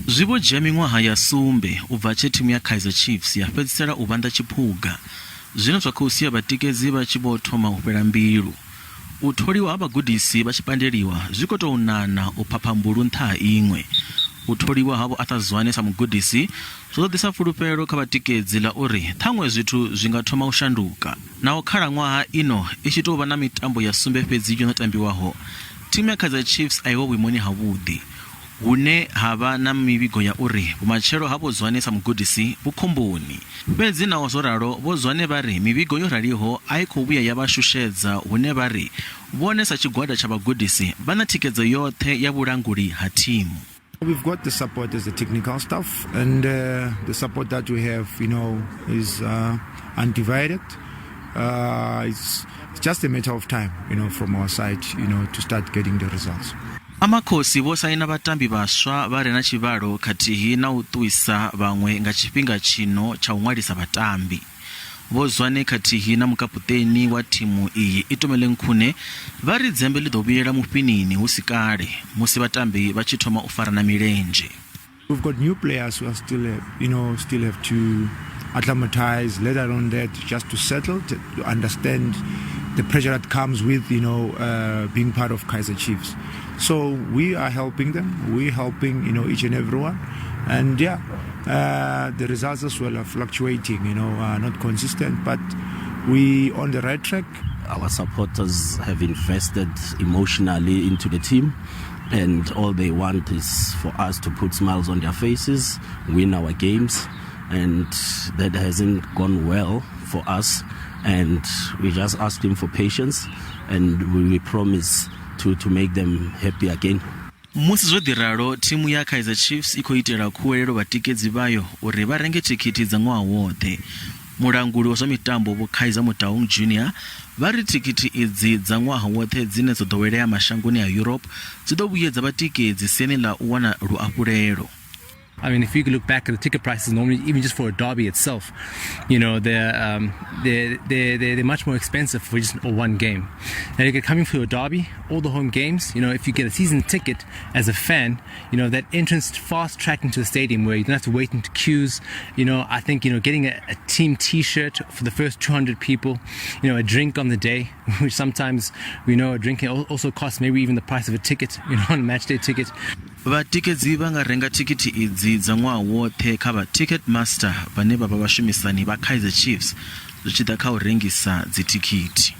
Zwi vho dzhia miṅwaha ya sumbe u bva tshe thimu ya Kaizer Chiefs ya fhedzisela u vhanḓa tshiphuga, zwino zwa khou sia vhatikedzi vha tshi vho thoma u fhela mbilu. U tholiwa ha vhagudisi vha tshi pandeliwa zwi khou tou nana u phaphambulu ntha iṅwe. U tholiwa ha vho-Arthur Zwane sa mugudisi zwo ḓisa fulufhelo kha vhatikedzi ḽa uri ṱhaṅwe zwithu zwi nga thoma u shanduka. Naho khalaṅwaha ino i tshi tou vha na mitambo ya sumbe fhedzi yo no tambiwaho, thimu ya Kaizer Chiefs a iho vhuimoni havhuḓi, hune havha na mivhigo ya uri vhumatshelo havho Zwane sa mugudisi vhu khomboni. Fhedzi naho zwo ralo, vho Zwane vha ri mivhigo yo raliho a i khou vhuya ya vha shushedza, hune vha ri vhone sa tshigwada tsha vhagudisi vha na thikhedzo yoṱhe ya vhulanguli ha thimu. We've got the support as the technical staff, and the support that we have, is undivided. It's just a matter of time, from our side, to start getting the results. Amakhosi vho saina vhatambi vhaswa vha re na tshivhalo khathihi na u ṱuwisa vhaṅwe nga tshifhinga tshino tsha u ṅwalisa vhatambi. Vho Zwane khathihi na mukaputeni wa thimu iyi Itumeleng Khune vha ri dzembe ḽi ḓo vhuyela mufhinini hu si kale musi vhatambi vha tshi thoma u farana milenzhe. We've got new players who are still have to acclimatize, let alone that, just to settle, to understand the pressure that comes with, being part of Kaizer Chiefs. So we are helping them. We're helping, each and everyone. And the results as well are fluctuating, are not consistent, but we on the right track. Our supporters have invested emotionally into the team, and all they want is for us to put smiles on their faces, win our games, and that hasn't gone well for us. And we just ask them for patience, and we promise to make them happy again. Musi zwo ḓiralo, thimu ya Kaizer Chiefs i khou itela khuwelelo vhatikedzi vhayo uri vha renge thikhithi dza ṅwaha woṱhe. Mulanguli wa zwa mitambo vho Kaizer Jr vha ri thikhithi idzi dza ṅwaha woṱhe dzine dzo ḓowelea mashangoni a Europe dzi ḓo vhuyedza vhatikedzi siani ḽa u wana luafhulelo. I mean, if you look back at the ticket prices normally, even just for a derby itself, they're much more expensive for just one game. And if you're coming for a derby, all the home games, if you get a season ticket as a fan, that entrance fast track into the stadium where you don't have to wait into queues. I think, getting a team T-shirt for the first 200 people, a drink on the day, which sometimes we know a drink also costs maybe even the price of a ticket, on a match day ticket. Vhatikedzi vha nga renga thikhithi idzi dza ṅwaha woṱhe kha vha Ticketmaster vhane vha vha vhashumisani vha Kaizer Chiefs zwi tshi ḓa kha u rengisa dzithikhithi.